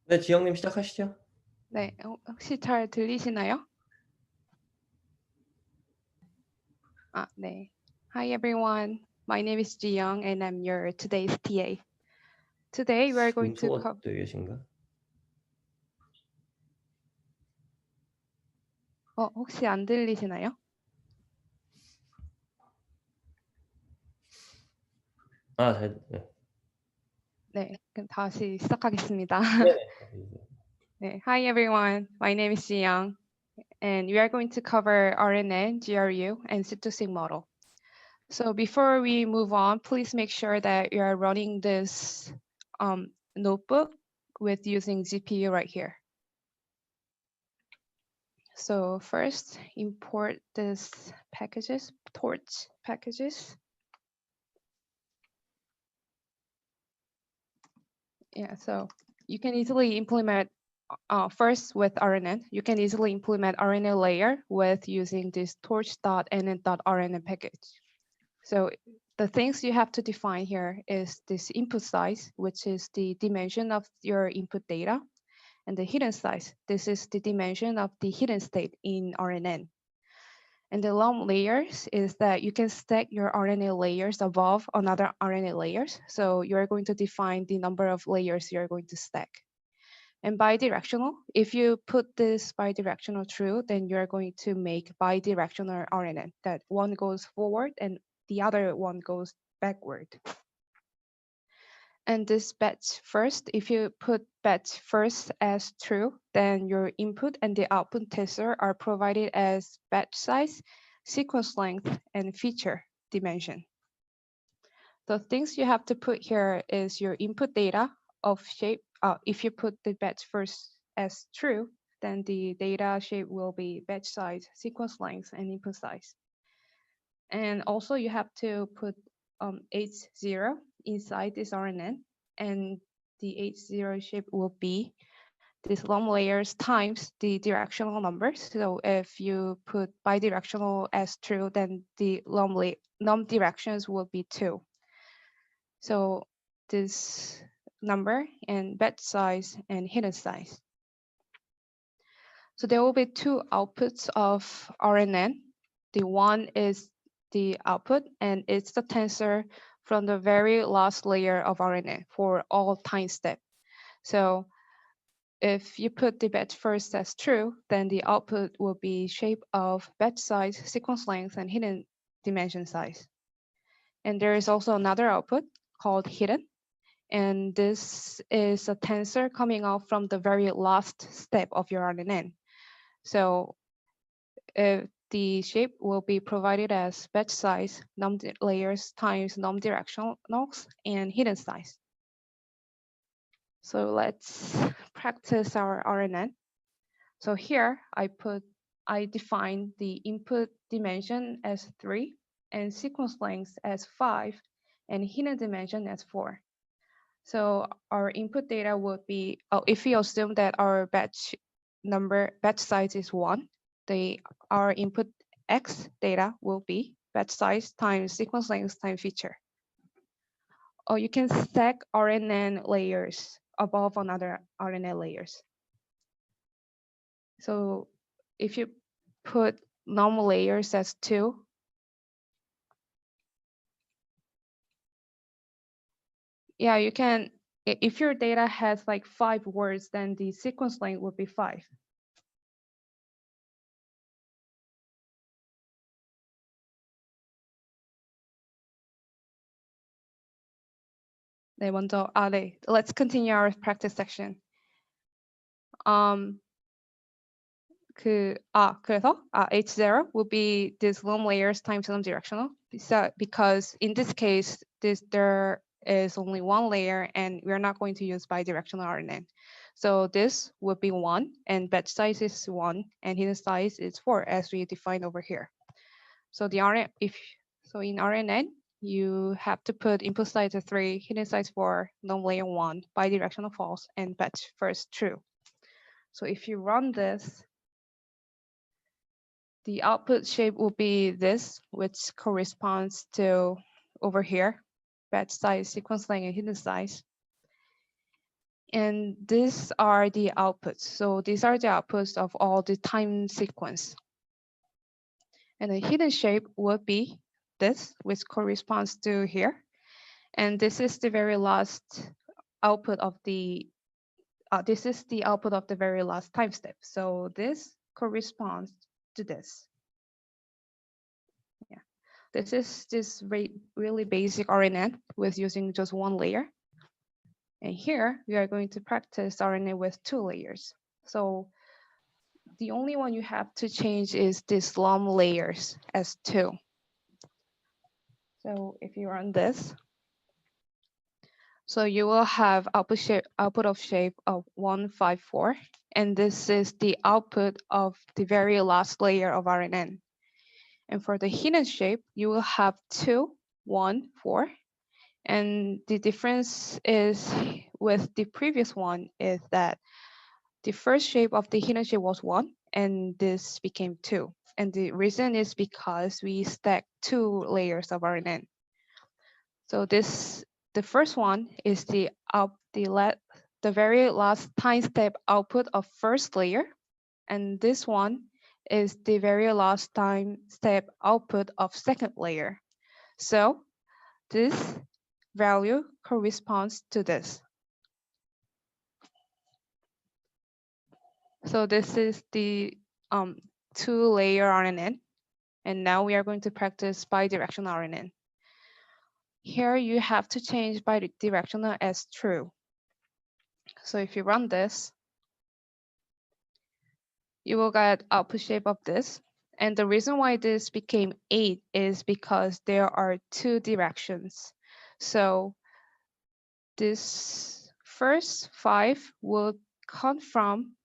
네, 지영님 시작하시죠. 네, 혹시 잘 들리시나요? 네. Hi everyone. My name is Ji Young and I'm your today's TA. Today we are going to 음소거 되어 계신가? 혹시 안 들리시나요? 네. 네, 그럼 다시 시작하겠습니다. 네네. 네. Hi everyone. My name is Ji Young and we are going to cover RNN, GRU, and C2C model. So before we move on, please make sure that you are running this notebook with using GPU right here. So first, import this packages, torch packages. Yeah, so you can easily implement first with RNN. You can easily implement RNN layer with using this torch.nn.rnn package. So the things you have to define here is this input size, which is the dimension of your input data, and the hidden size. This is the dimension of the hidden state in RNN. And the long layers is that you can stack your RNA layers above another RNA layers. So you're going to define the number of layers you're going to stack. And bidirectional, if you put this bidirectional true, then you're going to make bidirectional RNN, that one goes forward and the other one goes backward. And this batch first, if you put batch first as true, then your input and the output tensor are provided as batch size, sequence length, and feature dimension. The things you have to put here is your input data of shape. If you put the batch first as true, then the data shape will be batch size, sequence length, and input size. And also you have to put H0 inside this RNN, and the H0 shape will be these long layers times the directional numbers. So if you put bidirectional as true, then the num directions will be 2. So this number and batch size and hidden size. So there will be 2 outputs of RNN. The one is the output, and it's the tensor from the very last layer of RNN for all time step. So if you put the batch first as true, then the output will be shape of batch size, sequence length, and hidden dimension size. And there is also another output called hidden. And this is a tensor coming out from the very last step of your RNN. So the shape will be provided as batch size, num layers times num directionals, and hidden size. So let's practice our RNN. So here I define the input dimension as 3 and sequence length as 5 and hidden dimension as 4. So our input data would be, if we assume that our batch size is 1, our input X data will be batch size times sequence length times feature. Or you can stack RNN layers above another RNN layers. So if you put normal layers as 2, yeah, you can, if your data has like 5 words, then the sequence length would be 5. 네, 먼저, 네. Let's continue our practice section. 그래서 H0 will be this long layers times num directional. So because in this case, there is only one layer and we're not going to use bidirectional RNN. So this would be 1 and batch size is 1 and hidden size is 4 as we defined over here. So the in RNN, you have to put input size 3, hidden size 4, num layer 1, bidirectional false, and batch first true. So if you run this, the output shape will be this, which corresponds to over here, batch size, sequence length, and hidden size. And these are the outputs. So these are the outputs of all the time sequence. And the hidden shape would be this, which corresponds to here. And this is the very last output of the, this is the output of the very last time step. So this corresponds to this. Yeah, this is this really basic RNN with using just one layer. And here we are going to practice RNN with 2 layers. So the only one you have to change is this long layers as 2. So if you run this, so you will have output of shape of 154, and this is the output of the very last layer of RNN. And for the hidden shape, you will have 2, 1, 4, and the difference is with the previous one is that the first shape of the hidden shape was 1, and this became 2. And the reason is because we stacked 2 layers of RNN. So the first one is the very last time step output of first layer, and this one is the very last time step output of second layer. So this value corresponds to this. So this is the 2-layer RNN, and now we are going to practice bidirectional RNN. Here you have to change bidirectional as true. So if you run this, you will get output shape of this. And the reason why this became 8 is because there are 2 directions. So this first 5 will come from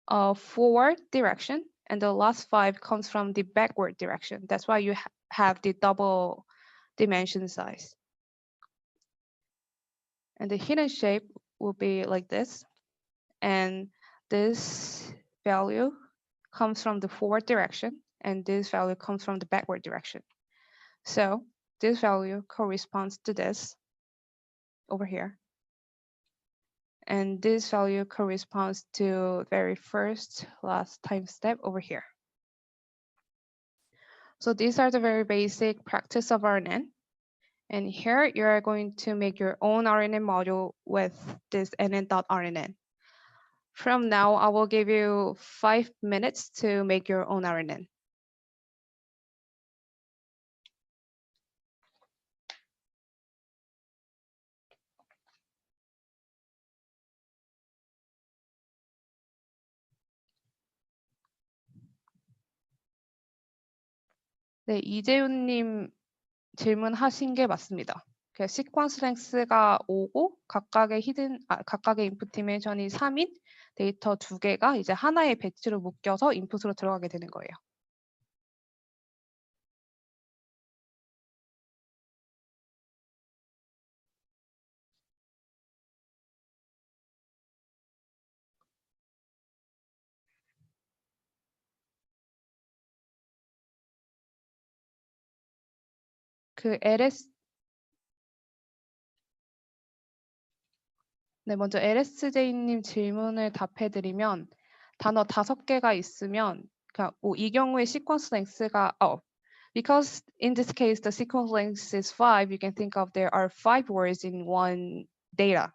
a forward direction, and the last 5 comes from the backward direction. That's why you have the double dimension size. And the hidden shape will be like this. And this value comes from the forward direction, and this value comes from the backward direction. So this value corresponds to this over here. And this value corresponds to very first last time step over here. So these are the very basic practice of RNN. And here you are going to make your own RNN module with this nn.rnn. From now, I will give you 5 minutes to make your own RNN. 네, 이재훈님 질문하신 게 맞습니다. 시퀀스 랭스가 5고 각각의 인풋 디멘션이 3인 데이터 2개가 이제 하나의 배치로 묶여서 인풋으로 들어가게 되는 거예요. 네, 먼저 LSJ님 질문을 답해드리면 단어 5개가 있으면 이 경우에 시퀀스 랭스가 because in this case the sequence length is 5, you can think of there are 5 words in one data.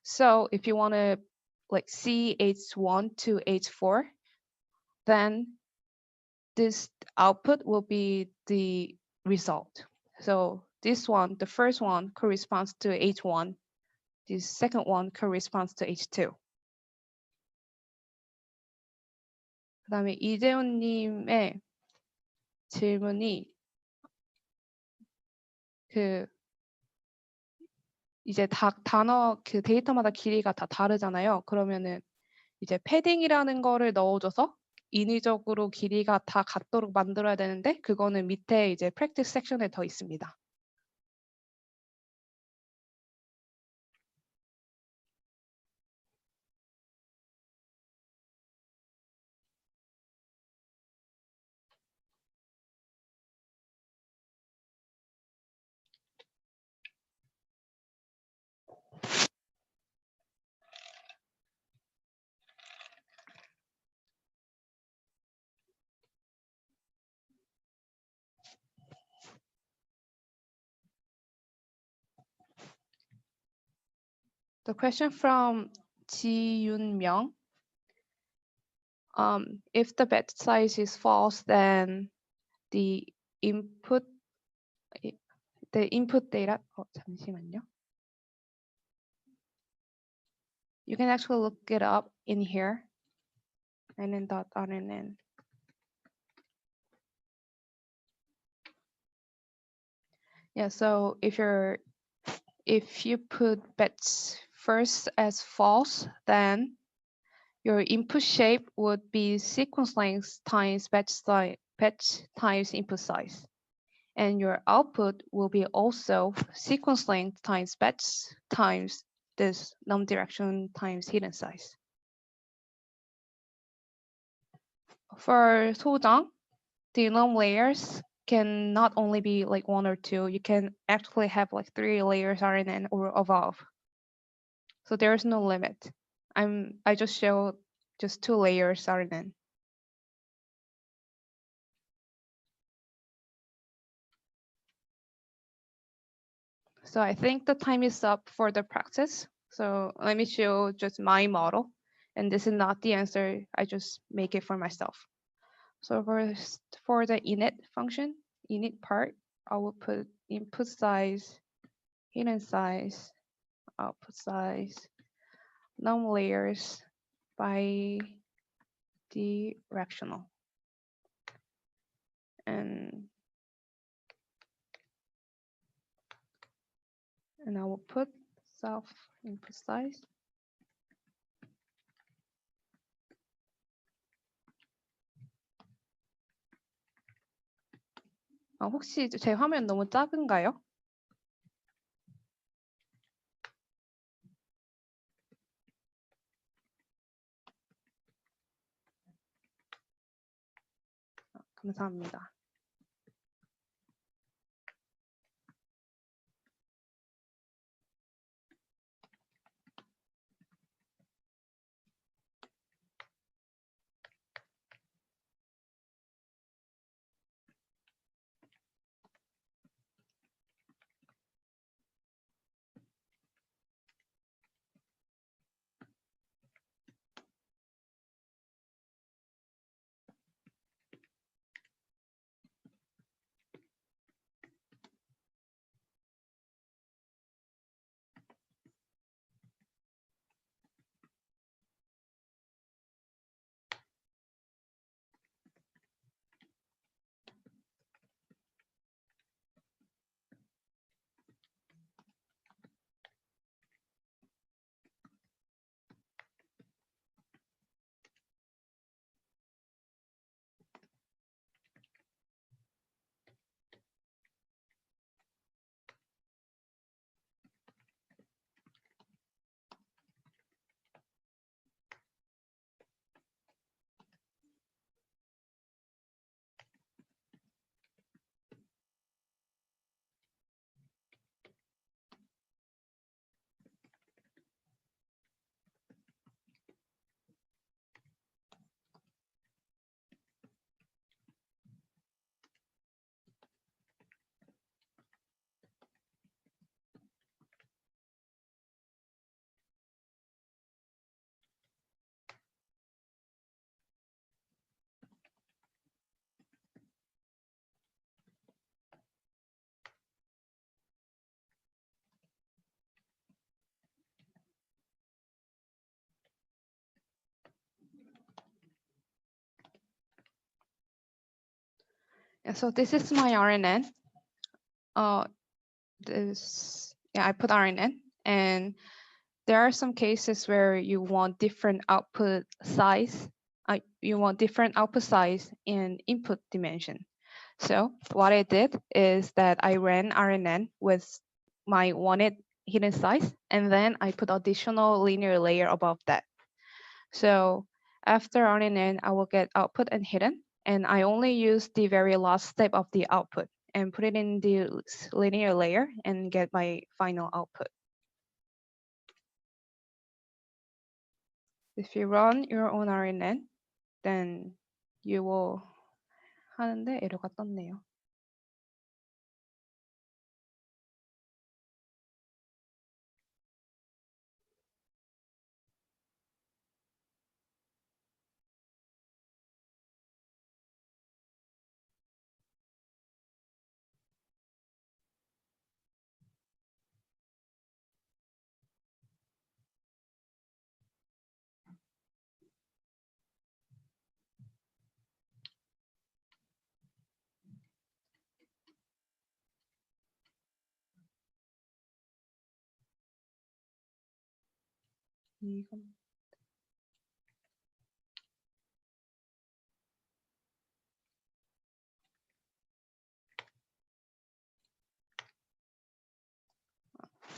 So if you want to like see H1 to H4, then this output will be the result. So this one, the first one corresponds to H1. The second one corresponds to H2. 그다음에 이재훈님의 질문이 이제 단어 데이터마다 길이가 다 다르잖아요. 그러면은 이제 패딩이라는 거를 넣어줘서 인위적으로 길이가 다 같도록 만들어야 되는데 그거는 밑에 이제 practice 섹션에 더 있습니다. The question from Ji Yun Myung. If the batch size is false, then the input data. 잠시만요. You can actually look it up in here. RNN. Yeah. So if you put batch first as false, then your input shape would be sequence length times batch times input size. And your output will be also sequence length times batch times this num direction times hidden size. For 소정, the num layers can not only be like 1 or 2, you can actually have like 3 layers RNN or above. So there is no limit. I just showed just 2 layers RNN. So I think the time is up for the practice. So let me show just my model. And this is not the answer. I just make it for myself. So for the init function, init part, I will put input size, hidden size, output size, num layers by directional. And I will put self input size. 혹시 제 화면 너무 작은가요? 감사합니다. Yeah, so this is my RNN. I put RNN, and there are some cases where you want different output size. You want different output size and input dimension. So what I did is that I ran RNN with my wanted hidden size, and then I put additional linear layer above that. So after RNN, I will get output and hidden, and I only use the very last step of the output and put it in the linear layer and get my final output. If you run your own RNN, then you will 하는데 에러가 떴네요.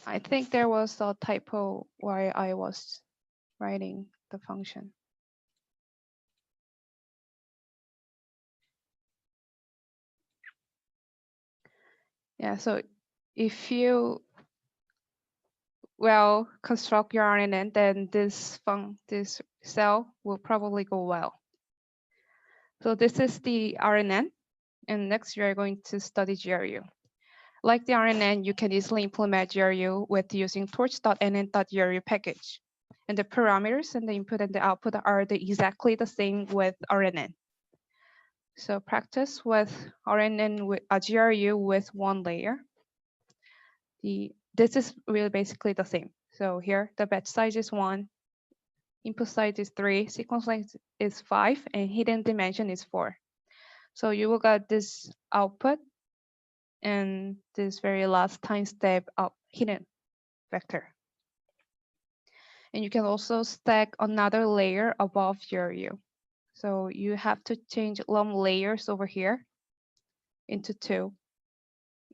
I think there was a typo while I was writing the function. Yeah, so if you construct your RNN, then this cell will probably go well. So this is the RNN, and next we are going to study GRU. Like the RNN, you can easily implement GRU with using torch.nn.gru package. And the parameters and the input and the output are exactly the same with RNN. So practice with RNN with GRU with one layer. This is really basically the same. So here the batch size is 1, input size is 3, sequence length is 5, and hidden dimension is 4. So you will get this output and this very last time step of hidden vector. And you can also stack another layer above GRU. So you have to change lum layers over here into 2.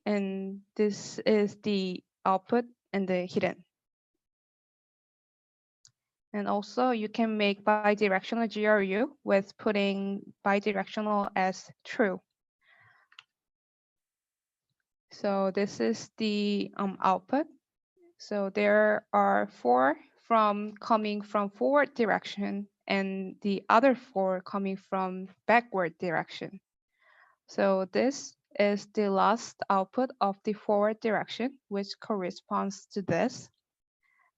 And this is the output and the hidden. And also you can make bidirectional GRU with putting bidirectional as true. So this is the output. So there are 4 coming from forward direction and the other 4 coming from backward direction. So this is the last output of the forward direction, which corresponds to this.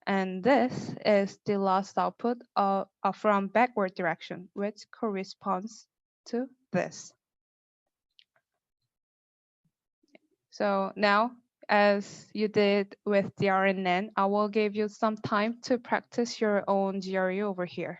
And this is the last output from backward direction, which corresponds to this. So now, as you did with the RNN, I will give you some time to practice your own GRU over here.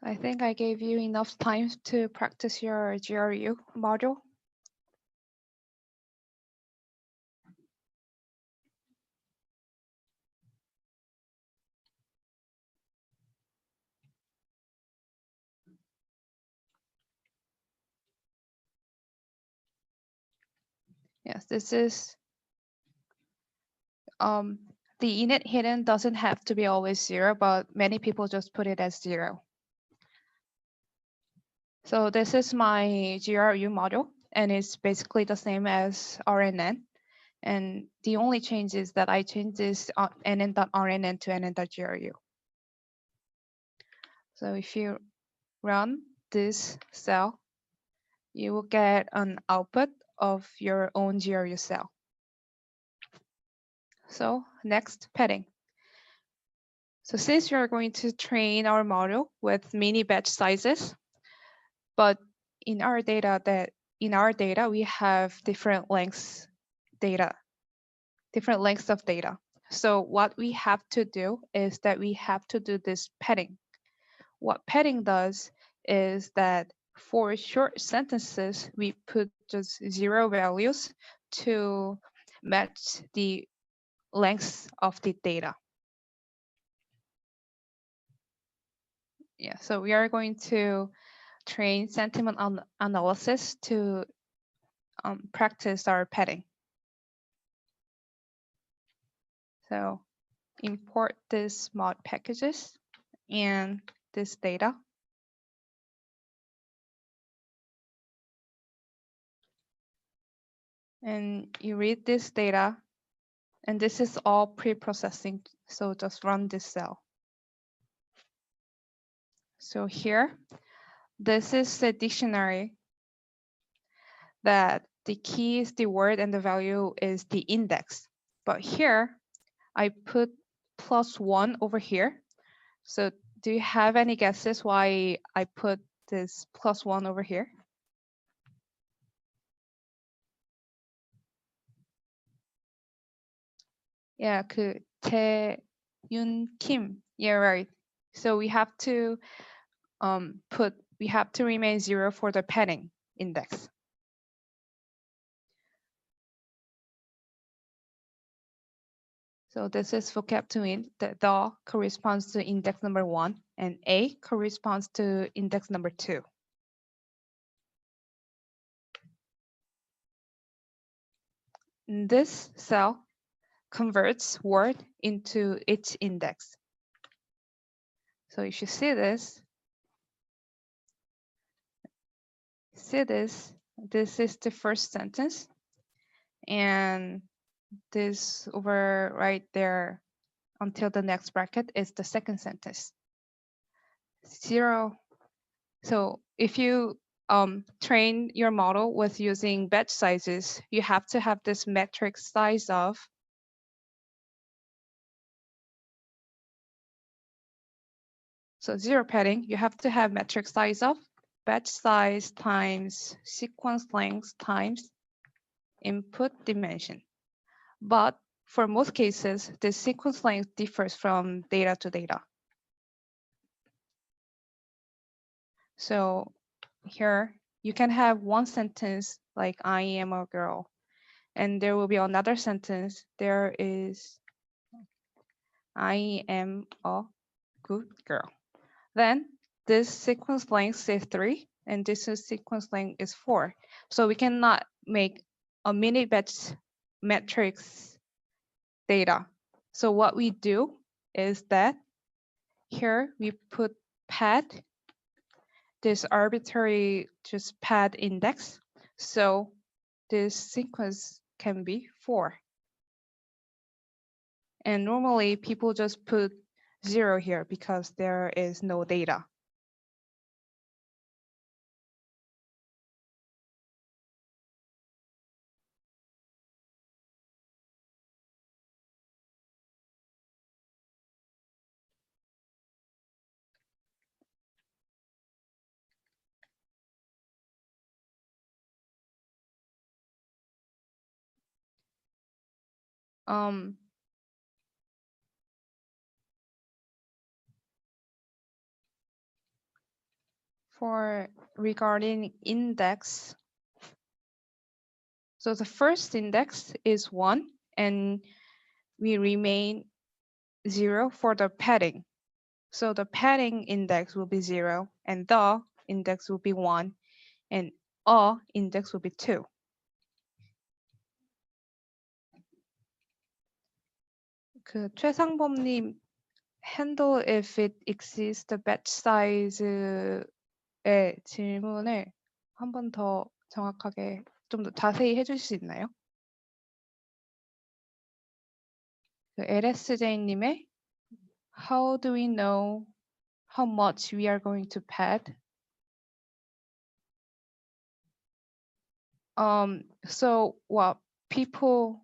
I think I gave you enough time to practice your GRU module. Yes, this is the init hidden doesn't have to be always 0, but many people just put it as 0. So this is my GRU module, and it's basically the same as RNN. And the only change is that I changed this nn.rnn to nn.gru. So if you run this cell, you will get an output of your own GRU cell. So next, padding. So since you're going to train our model with mini batch sizes, but in our data we have different lengths of data. So what we have to do is that we have to do this padding. What padding does is that for short sentences, we put just 0 values to match the length of the data. Yeah, so we are going to train sentiment analysis to practice our padding. So import this mod packages and this data. And you read this data, and this is all pre-processing. So just run this cell. So here, this is a dictionary that the key is the word and the value is the index. But here, I put +1 over here. So do you have any guesses why I put this +1 over here? Yeah, Tae-Yun Kim. Yeah, right. So we have to remain 0 for the padding index. So this is vocab to int. The corresponds to index number 1, and A corresponds to index number 2. This cell converts word into its index. So if you see this, this is the first sentence, and this over right there until the next bracket is the second sentence. 0. So if you train your model with using batch sizes, you have to have this metric size of so 0 padding, you have to have metric size of batch size times sequence length times input dimension. But for most cases, the sequence length differs from data to data. So here you can have one sentence like I am a girl, and there will be another sentence, there is I am a good girl. Then this sequence length is 3, and this sequence length is 4. So we cannot make a mini batch metrics data. So what we do is that here we put pad, this arbitrary just pad index. So this sequence can be 4. And normally people just put 0 here because there is no data. Um, For regarding index, so the first index is 1, and we remain 0 for the padding. So the padding index will be 0, and the index will be 1, and a index will be 2. 그 최상범님 handle if it exceeds the batch size의 질문을 한 번 더 정확하게 좀 더 자세히 해주실 수 있나요? 그 LSJ님의 How do we know how much we are going to pad? So what people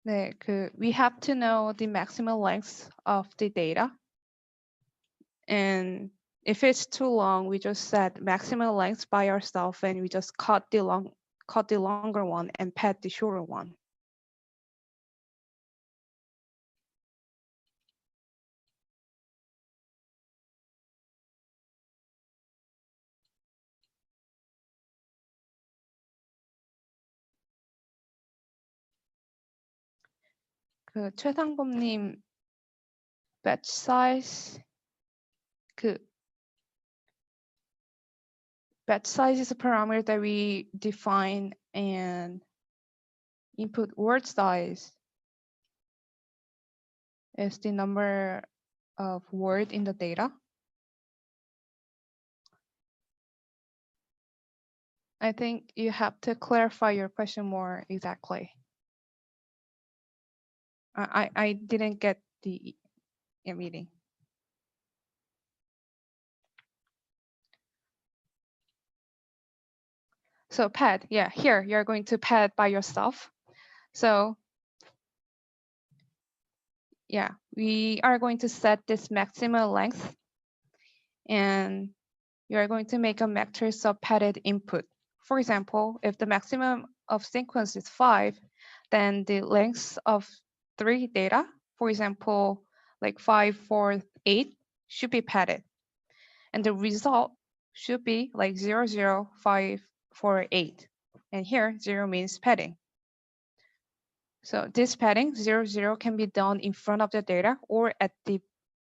네, we have to know the maximum length of the data. And if it's too long, we just set maximum length by ourselves and we just cut the longer one and pad the shorter one. 그 최상범님 batch size batch size is a parameter that we define, and input word size is the number of word in the data. I think you have to clarify your question more exactly. I didn't get the meeting. So pad, yeah, here you're going to pad by yourself. So yeah, we are going to set this maximum length, and you are going to make a matrix of padded input. For example, if the maximum of sequence is 5, then the length of 3 data, for example, like 5, 4, 8, should be padded. And the result should be like 0, 0, 5, 4, 8. And here, 0 means padding. So this padding, 0, 0, can be done in front of the data or at the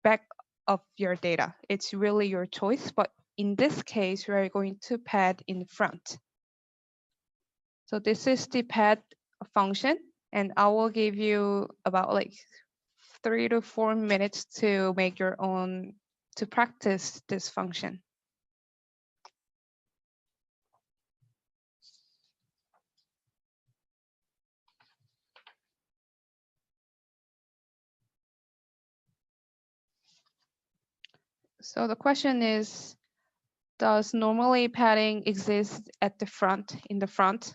back of your data. It's really your choice, but in this case, we are going to pad in front. So this is the pad function, and I will give you about like 3 to 4 minutes to make your own, to practice this function. So the question is, does normally padding exist at the front, in the front?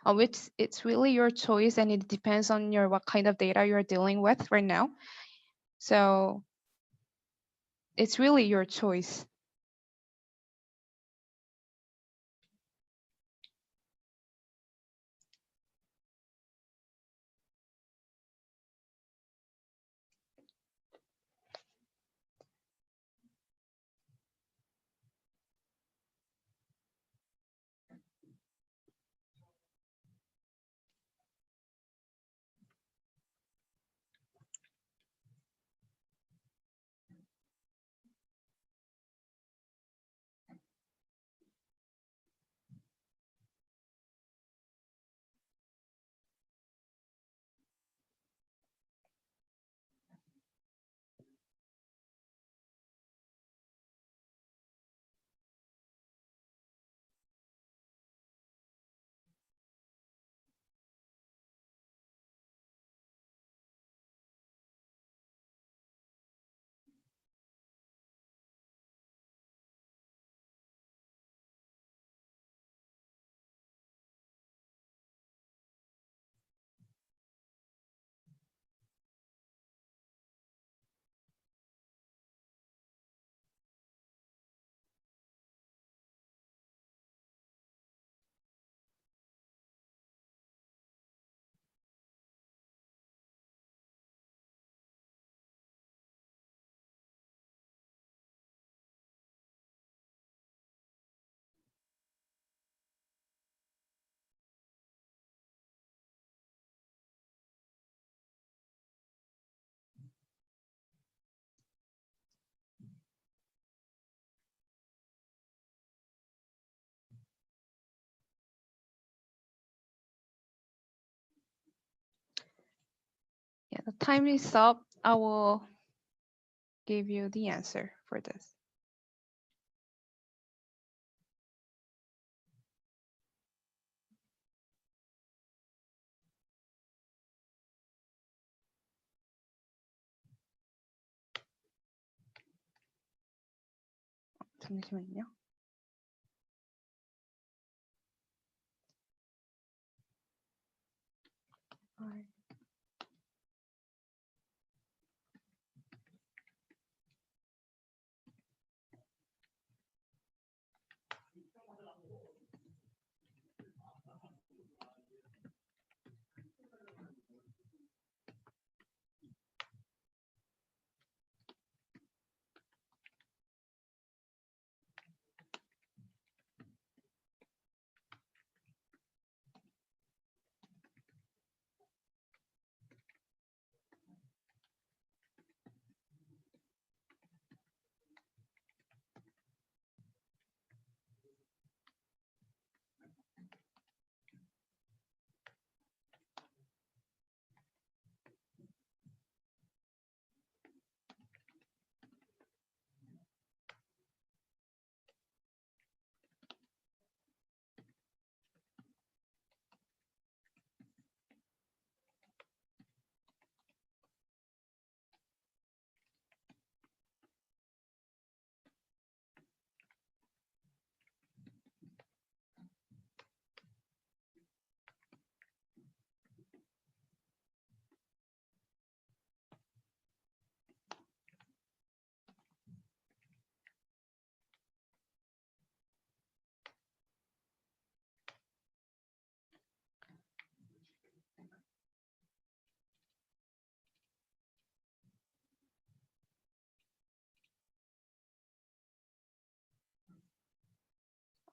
Which it's really your choice, and it depends on your what kind of data you're dealing with right now. So it's really your choice. time is up, I will give you the answer for this. 잠시만요.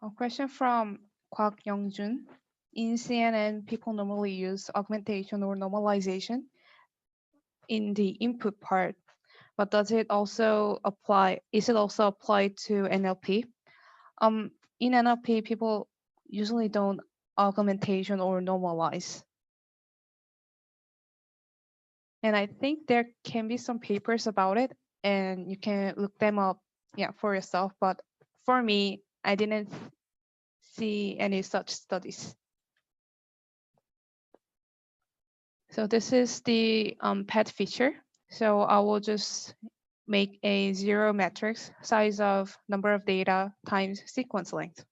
A question from Kwak Youngjun. In CNN, people normally use augmentation or normalization in the input part, but does it also apply? Is it also applied to NLP? In NLP, people usually don't augmentation or normalize. And I think there can be some papers about it, and you can look them up, for yourself. But for me, I didn't see any such studies. So this is the pet feature. So I will just make a zero matrix, size of number of data times sequence length.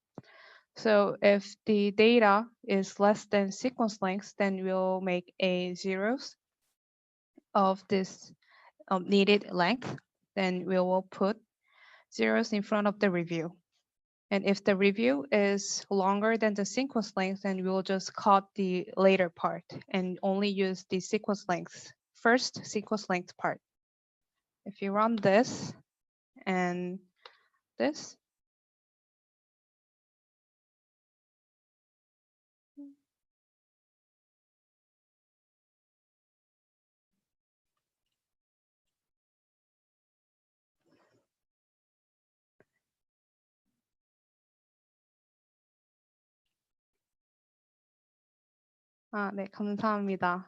So if the data is less than sequence length, then we'll make a zeros of this needed length. Then we will put zeros in front of the review. And if the review is longer than the sequence length, then we'll just cut the later part and only use the sequence length, first sequence length part. If you run this and this, 네, 감사합니다.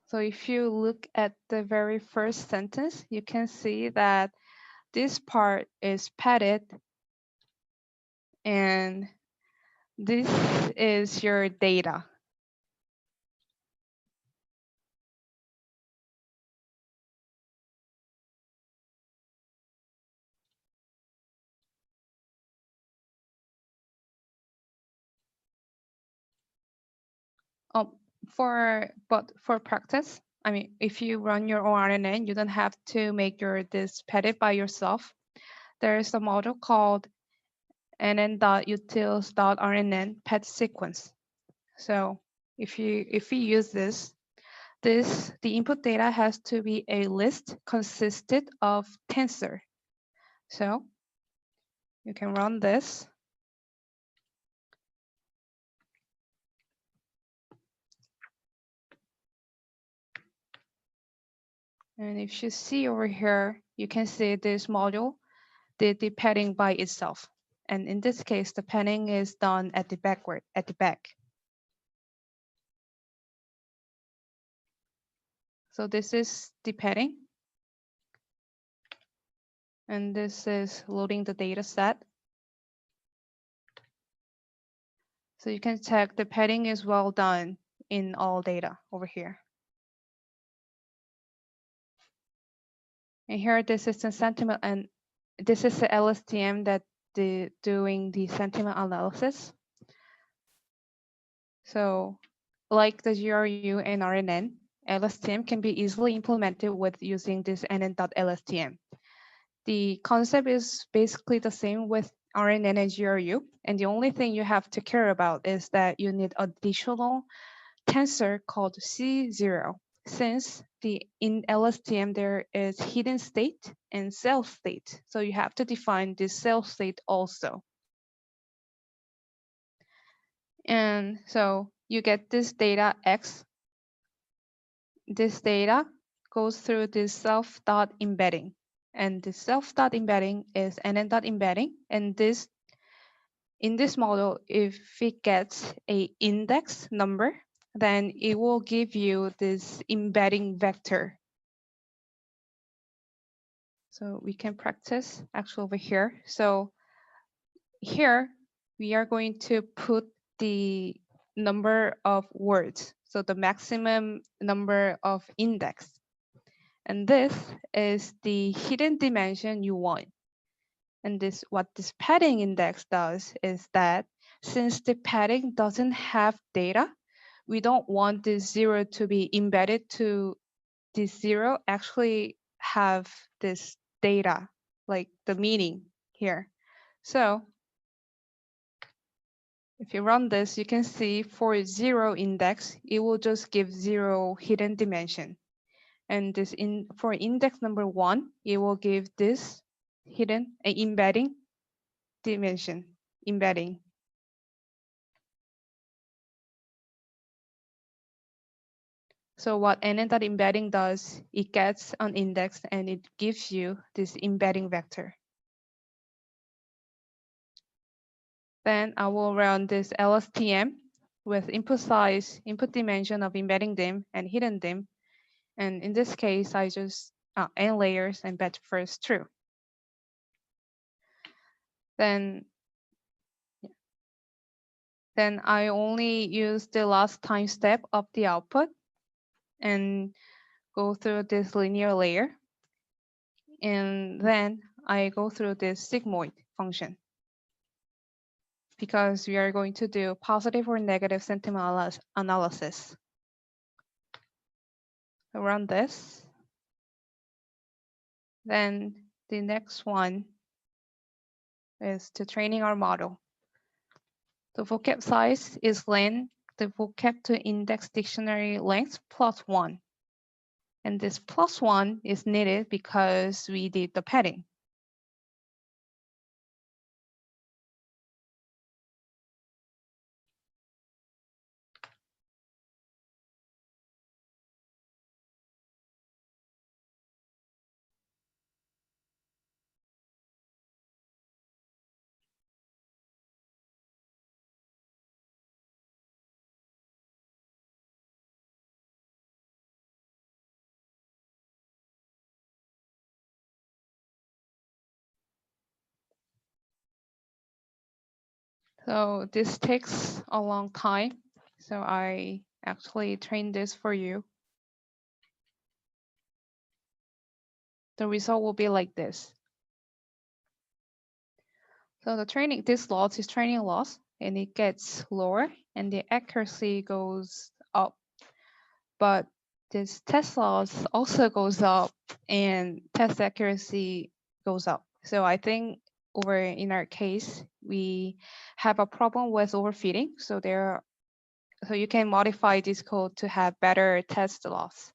So if you look at the very first sentence, you can see that this part is padded and this is your data. But for practice, I mean, if you run your own RNN, you don't have to make this padded by yourself. There is a model called nn.utils.rnn pet sequence. So if we use this, the input data has to be a list consisted of tensor. So you can run this. And if you see over here, you can see this module did the padding by itself. And in this case, the padding is done at the back. So this is the padding. And this is loading the data set. So you can check the padding is well done in all data over here. And here, this is the sentiment, and this is the LSTM that doing the sentiment analysis. So like the GRU and RNN, LSTM can be easily implemented with using this NN.LSTM. The concept is basically the same with RNN and GRU, and the only thing you have to care about is that you need additional tensor called C0, since in LSTM there is hidden state and self state. So you have to define this self state also. And so you get this data X. This data goes through this self.embedding. And the self.embedding is NN.embedding. And this in this model, if it gets a index number, then it will give you this embedding vector. So we can practice actually over here. So here we are going to put the number of words, so the maximum number of index. And this is the hidden dimension you want. And this, what this padding index does is that since the padding doesn't have data, we don't want this 0 to be embedded to this 0 actually have this data, like the meaning here. So if you run this, you can see for 0 index, it will just give 0 hidden dimension. And this for index number 1, it will give this hidden embedding dimension, embedding. So what NN.embedding does, it gets an index and it gives you this embedding vector. Then I will run this LSTM with input size, input dimension of embedding dim and hidden dim. And in this case, I just n layers and bet first true. Then I only use the last time step of the output and go through this linear layer. And then I go through this sigmoid function, because we are going to do positive or negative sentiment analysis. I run this. Then the next one is to training our model. The vocab size is len, the vocab to index dictionary length plus 1. And this plus 1 is needed because we did the padding. So this takes a long time. So I actually trained this for you. The result will be like this. So the training, this loss is training loss, and it gets lower and the accuracy goes up. But this test loss also goes up and test accuracy goes up. So I think over in our case, we have a problem with overfitting. So you can modify this code to have better test loss,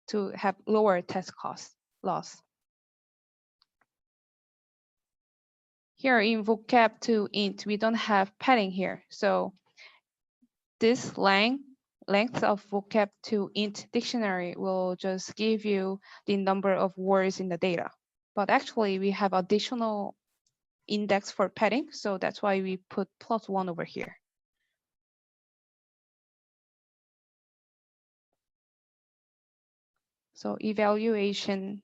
to have lower test cost loss. Here in vocab to int, we don't have padding here. So this lang length of vocab to int dictionary will just give you the number of words in the data. But actually, we have additional index for padding, so that's why we put +1 over here. So evaluation.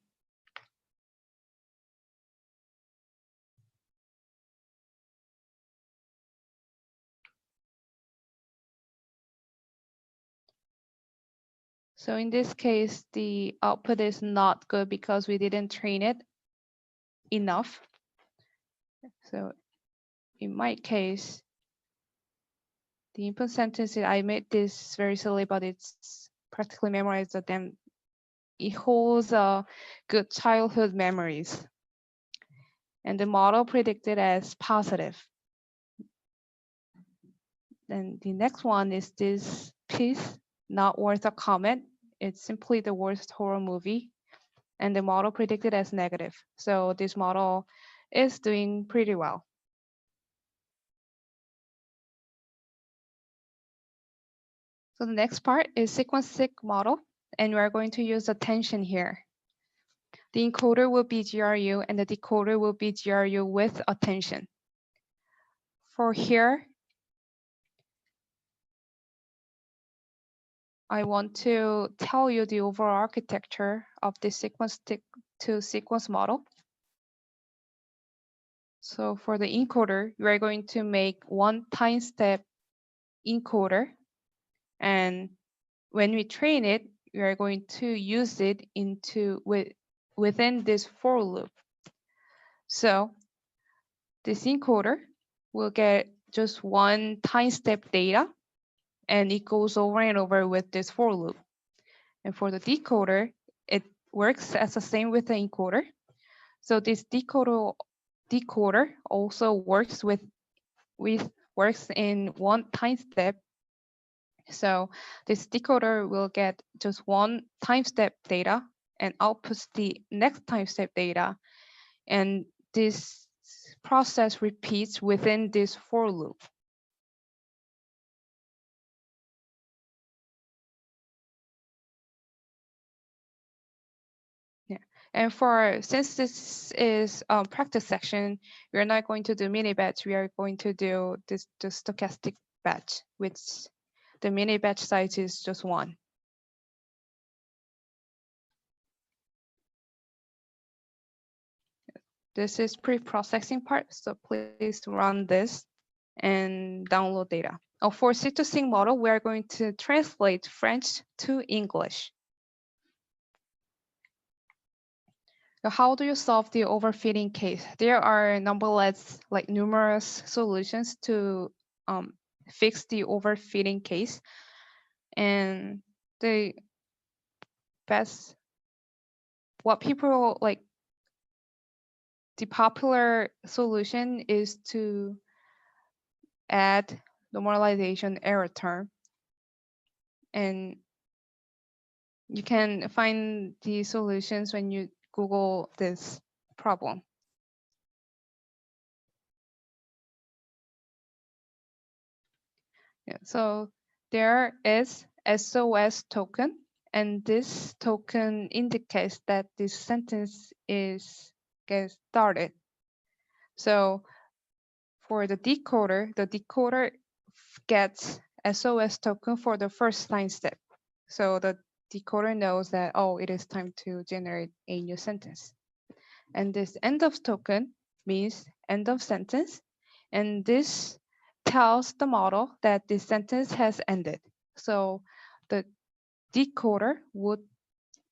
So in this case, the output is not good because we didn't train it enough. So in my case, the input sentences, I made this very silly, but it's practically memorized, so then it holds good childhood memories. And the model predicted as positive. Then the next one is this piece, not worth a comment. It's simply the worst horror movie. And the model predicted as negative. So this model is doing pretty well. So the next part is sequence-seq model, and we are going to use attention here. The encoder will be GRU and the decoder will be GRU with attention. For here, I want to tell you the overall architecture of the sequence-to-sequence model. So for the encoder, we are going to make one time step encoder. And when we train it, we are going to use it within this for loop. So this encoder will get just one time step data, and it goes over and over with this for loop. And for the decoder, it works as the same with the encoder. So this decoder also works works in one time step. So this decoder will get just one time step data and outputs the next time step data. And this process repeats within this for loop. Yeah. And since this is a practice section, we're not going to do mini batch. We are going to do the stochastic batch, which the mini batch size is just 1. This is pre-processing part, so please run this and download data. For C2Sync model, we are going to translate French to English. So how do you solve the overfitting case? There are numerous solutions to fix the overfitting case. And the popular solution is to add normalization error term. And you can find the solutions when you Google this problem. Yeah, so there is SOS token, and this token indicates that this sentence gets started. So for the decoder gets SOS token for the first time step. So the decoder knows that, oh, it is time to generate a new sentence. And this end of token means end of sentence. And this tells the model that the sentence has ended. So the decoder would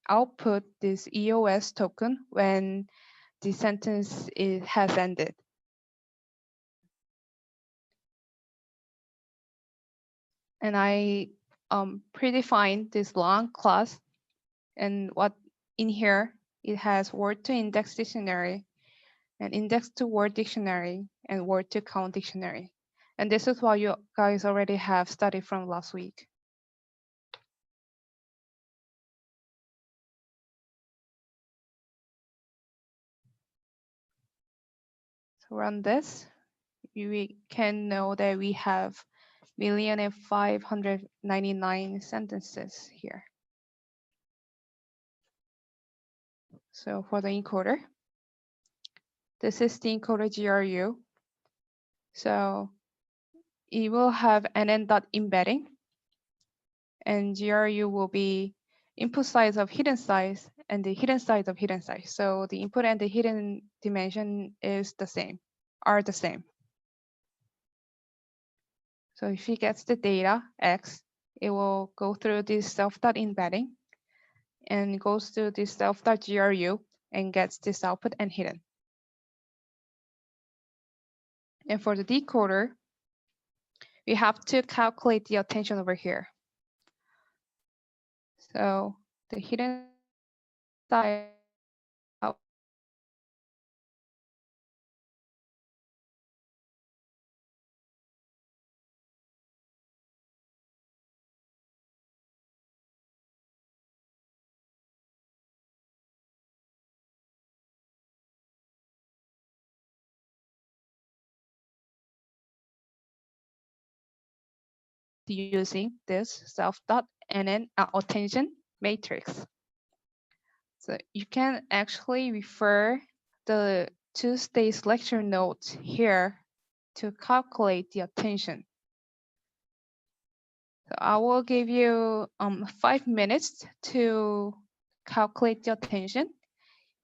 output this EOS token when the sentence has ended. And I predefined this long class, and what in here, it has word to index dictionary and index to word dictionary and word to count dictionary. And this is what you guys already have studied from last week. So run this, we can know that we have 1,599 sentences here. So for the encoder, this is the encoder GRU. So it will have NN.embedding, and GRU will be input size of hidden size and the hidden size of hidden size. So the input and the hidden dimension are the same. So if it gets the data X, it will go through this self.embedding and goes to this self.gru and gets this output and hidden. And for the decoder, we have to calculate the attention over here. So the hidden size using this self.NN attention matrix. So you can actually refer the two-stage lecture notes here to calculate the attention. So I will give you 5 minutes to calculate the attention,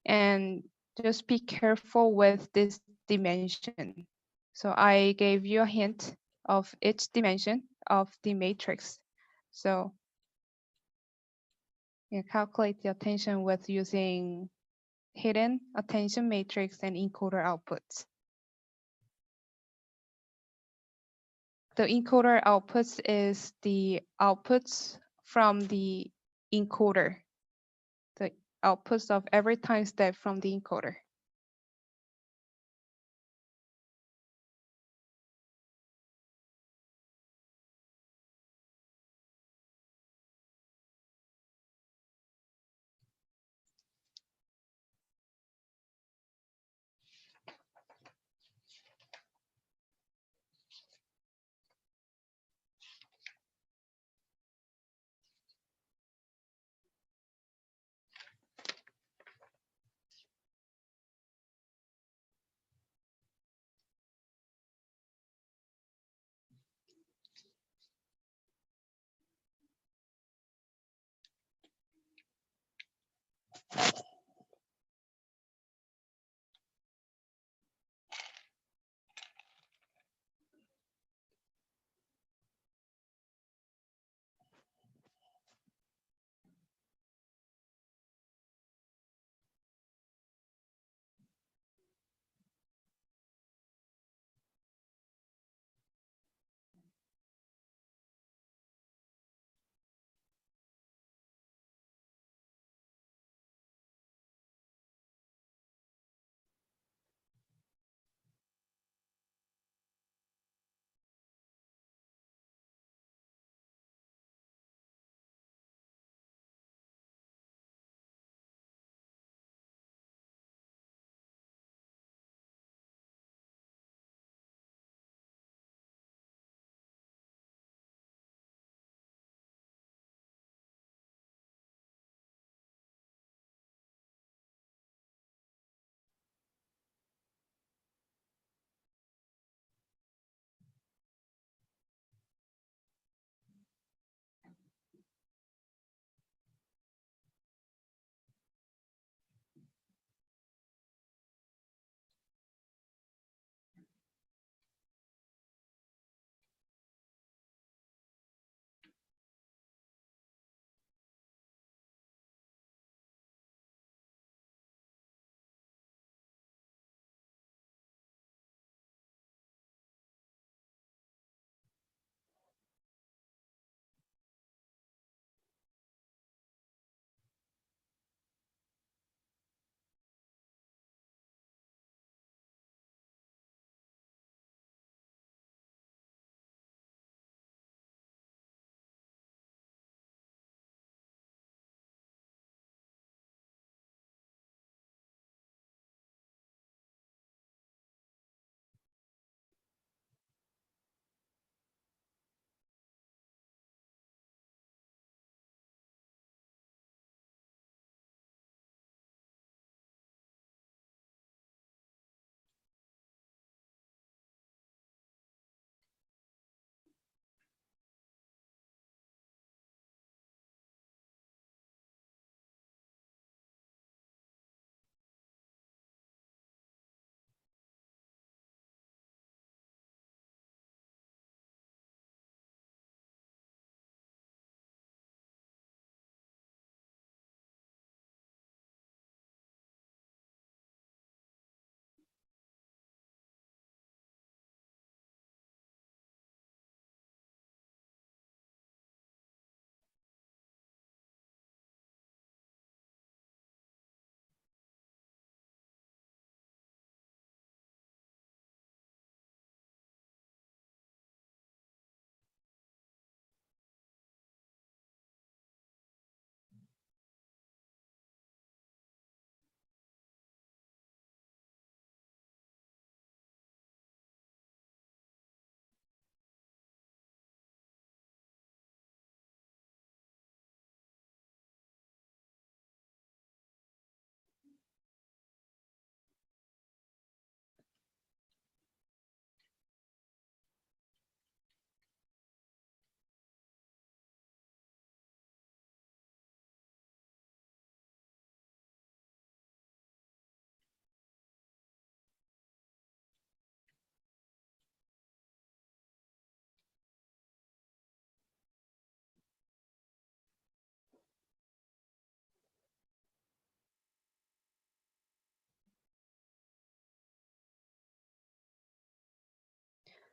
and just be careful with this dimension. So I gave you a hint of each dimension of the matrix. So you calculate the attention with using hidden attention matrix and encoder outputs. The encoder outputs is the outputs from the encoder, the outputs of every time step from the encoder.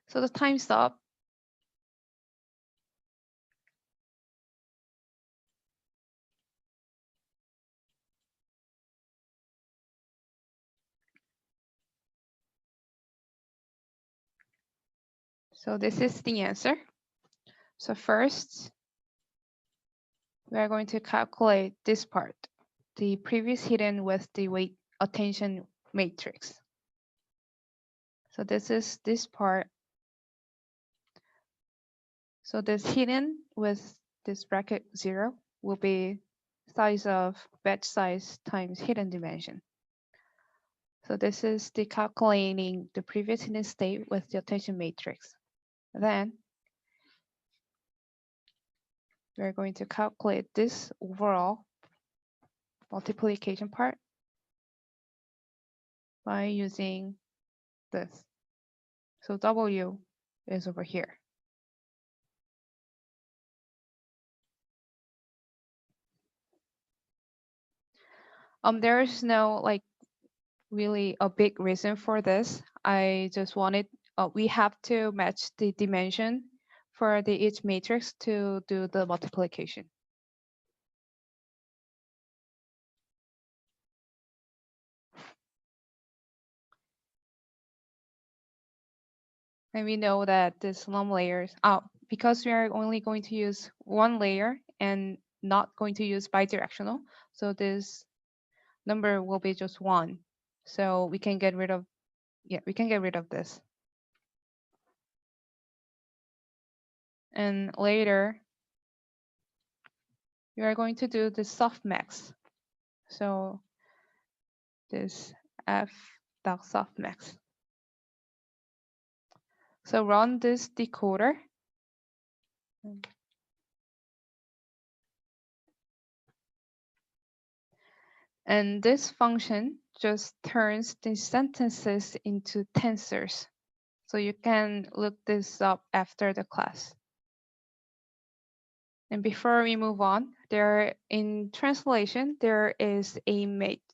So the time stop so this is the answer. So first, we are going to calculate this part, the previous hidden with the weight attention matrix. So this is this part. So this hidden with this bracket 0 will be size of batch size times hidden dimension. So this is the calculating the previous hidden state with the attention matrix. Then we're going to calculate this overall multiplication part by using this. So W is over here. There is no like really a big reason for this. I just wanted, we have to match the dimension for the each matrix to do the multiplication. And we know that this num layers, because we are only going to use one layer and not going to use bidirectional, so this number will be just 1. So we can get rid of, we can get rid of this. And later, we are going to do the softmax. So this f.softmax. So run this decoder. And this function just turns the sentences into tensors. So you can look this up after the class. And before we move on, in translation, there is a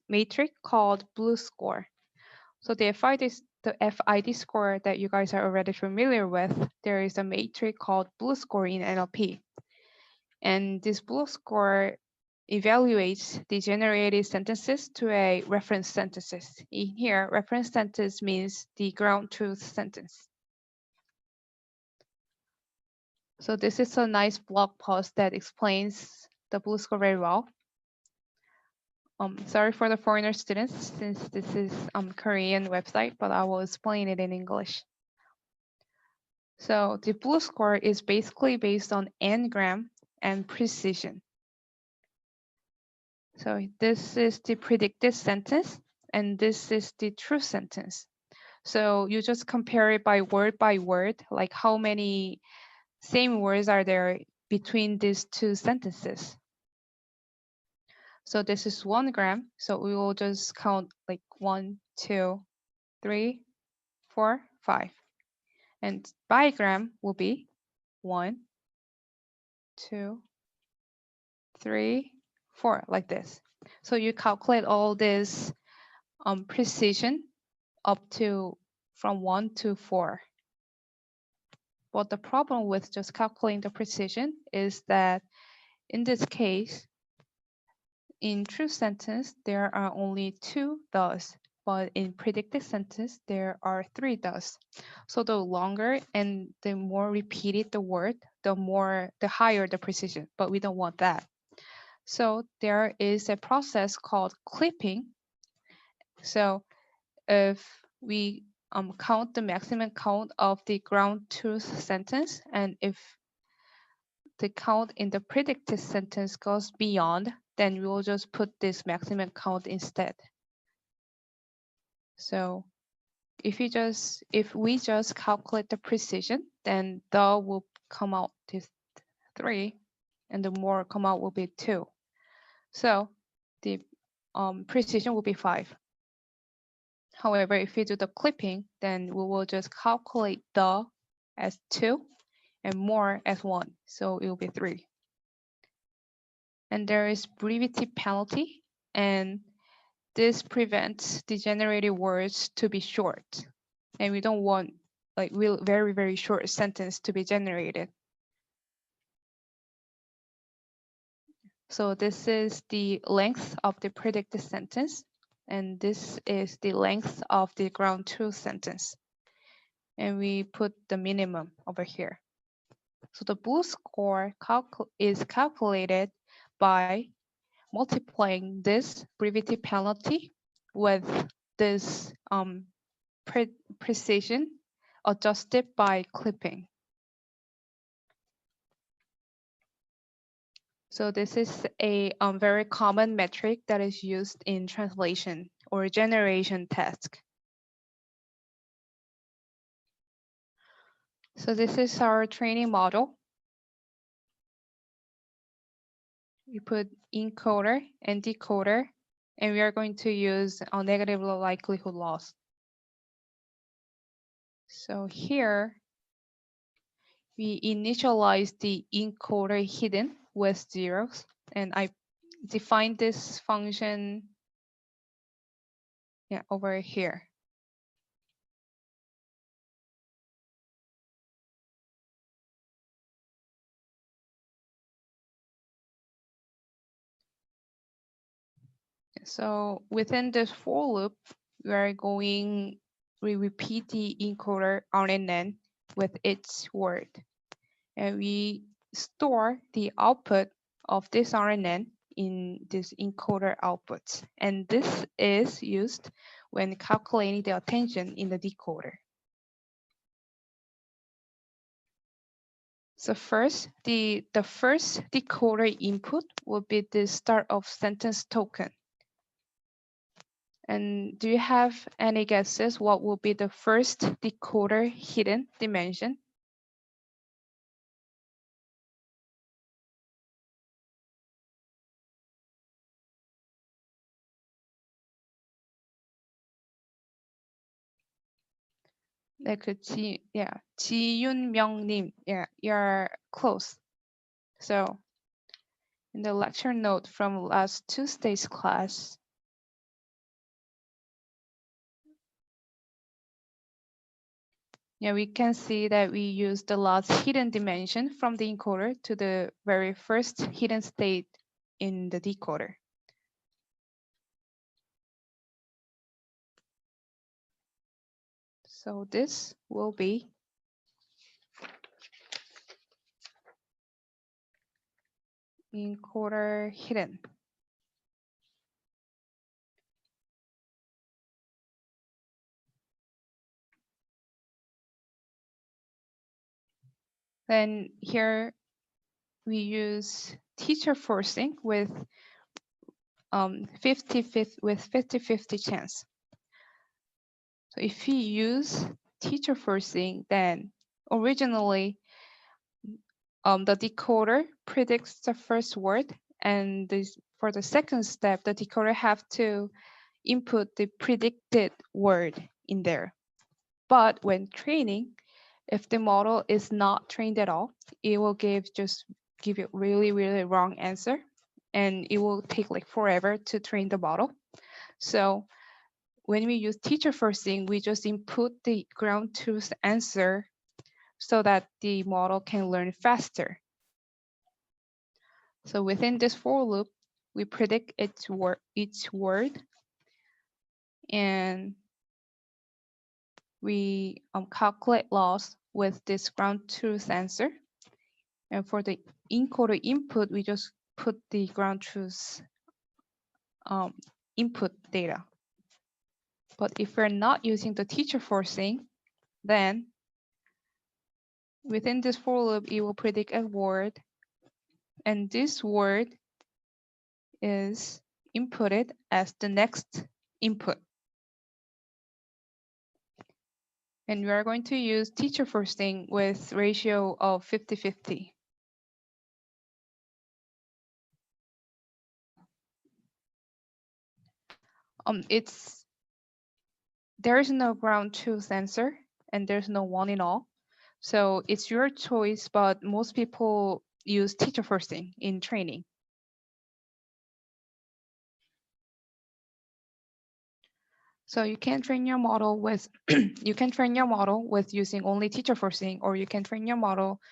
matrix called blue score. So the FID score that you guys are already familiar with, there is a matrix called blue score in NLP. And this blue score evaluates the generated sentences to a reference sentences. In here, reference sentence means the ground truth sentence. So this is a nice blog post that explains the blue score very well. Sorry for the foreigner students, since this is Korean website, but I will explain it in English. So the blue score is basically based on n-gram and precision. So this is the predicted sentence, and this is the true sentence. So you just compare it by word, like how many same words are there between these two sentences. So this is 1 gram. So we will just count like 1, 2, 3, 4, 5. And bigram will be 1, 2, 3, 4, like this. So you calculate all this precision up to from 1 to 4. But the problem with just calculating the precision is that in this case, in true sentence, there are only 2 does, but in predicted sentence, there are 3 does. So the longer and the more repeated the word, the higher the precision, but we don't want that. So there is a process called clipping. So if we count the maximum count of the ground truth sentence, and if the count in the predicted sentence goes beyond, then we will just put this maximum count instead. So if we just calculate the precision, then the will come out to 3, and the more come out will be 2. So the precision will be 5. However, if we do the clipping, then we will just calculate the as 2 and more as 1. So it will be 3. And there is brevity penalty, and this prevents the generated words to be short. And we don't want like real very, very short sentence to be generated. So this is the length of the predicted sentence, and this is the length of the ground truth sentence. And we put the minimum over here. So the blue score is calculated by multiplying this brevity penalty with this precision adjusted by clipping. So this is a very common metric that is used in translation or generation task. So this is our training model. We put encoder and decoder, and we are going to use a negative low likelihood loss. So here, we initialize the encoder hidden with zeros, and I define this function over here. So within this for loop, we repeat the encoder RNN with its word, and we store the output of this RNN in this encoder outputs. And this is used when calculating the attention in the decoder. So first, the first decoder input will be the start of sentence token. And do you have any guesses what will be the first decoder hidden dimension? 네, 지윤명님, you're close. So in the lecture note from last Tuesday's class, we can see that we use the last hidden dimension from the encoder to the very first hidden state in the decoder. So this will be encoder hidden. Then here we use teacher forcing with 50-50 chance. So if we use teacher forcing, then originally the decoder predicts the first word, and for the second step, the decoder have to input the predicted word in there. But when training, if the model is not trained at all, it will give you really, really wrong answer, and it will take like forever to train the model. So when we use teacher forcing, we just input the ground truth answer so that the model can learn faster. So within this for loop, we predict each word, and we calculate loss with this ground truth answer. And for the encoder input, we just put the ground truth input data. But if we're not using the teacher forcing, then within this for loop, it will predict a word, and this word is inputted as the next input. And we are going to use teacher forcing with ratio of 50-50. There is no ground truth answer, and there's no one in all. So it's your choice, but most people use teacher forcing in training. So you can train your model with you can train your model with using only teacher forcing, or you can train your model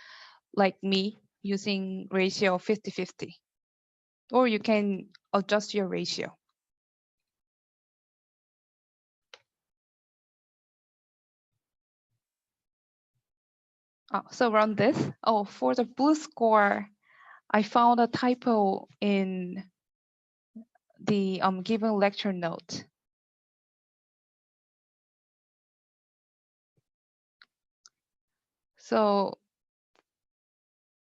like me using ratio 50-50, or you can adjust your ratio. So run this. Oh, for the blue score, I found a typo in the given lecture note. So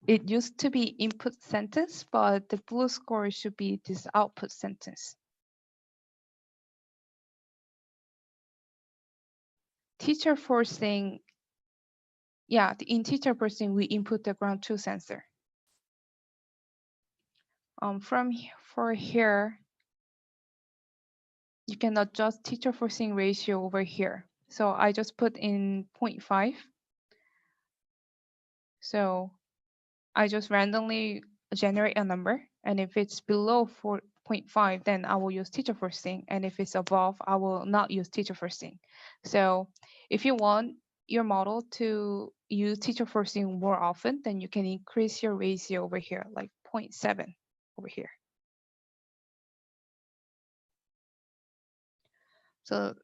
it used to be input sentence, but the blue score should be this output sentence. Teacher forcing, yeah, in teacher forcing, we input the ground truth sensor. For here, you can adjust teacher forcing ratio over here. So I just put in 0.5. So I just randomly generate a number. And if it's below 4.5, then I will use teacher forcing. And if it's above, I will not use teacher forcing. So if you want your model to use teacher forcing more often, then you can increase your ratio over here, like 0.7 over here. So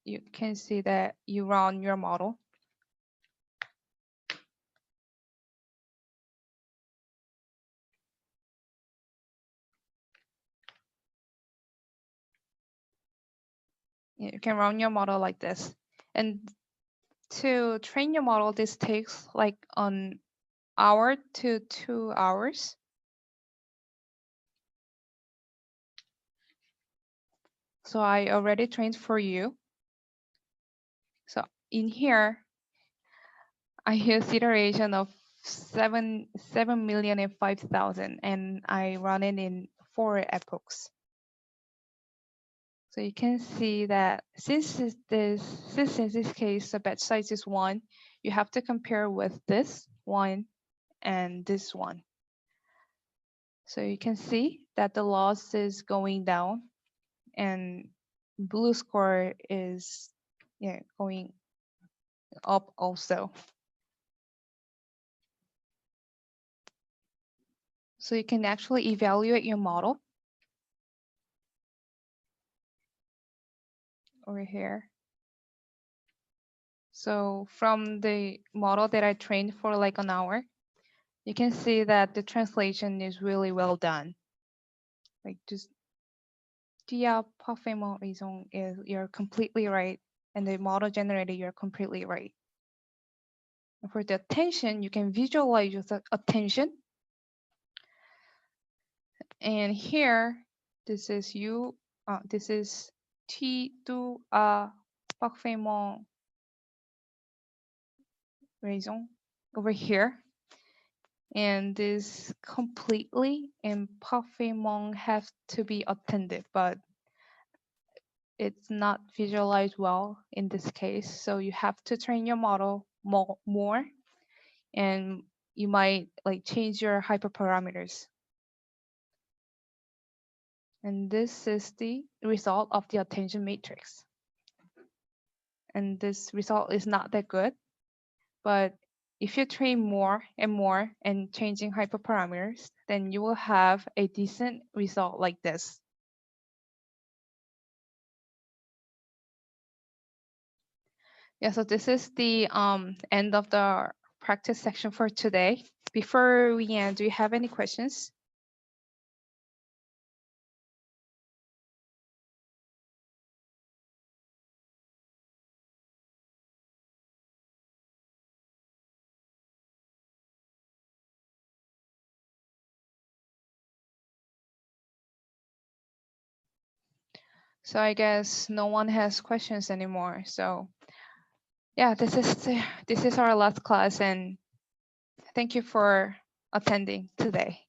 you can see that you run your model. You can run your model like this. And to train your model, this takes like an hour to 2 hours. So I already trained for you. So in here, I use iteration of 7,005,000, and I run it in 4 epochs. So you can see that since in this case the batch size is 1, you have to compare with this one and this one. So you can see that the loss is going down, and blue score is going up also. So you can actually evaluate your model over here. So from the model that I trained for like an hour, you can see that the translation is really well done. Like just parfaitement raison is you're completely right, and the model generated you're completely right. And for the attention, you can visualize the attention. And here, this is you. This is T2 parfaitement raison over here. And this completely and parfaitement have to be attended, but it's not visualized well in this case. So you have to train your model more, and you might like change your hyperparameters. And this is the result of the attention matrix. And this result is not that good, but if you train more and more and changing hyperparameters, then you will have a decent result like this. Yeah, so this is the end of the practice section for today. Before we end, do you have any questions? So I guess no one has questions anymore. So yeah, this is our last class, and thank you for attending today.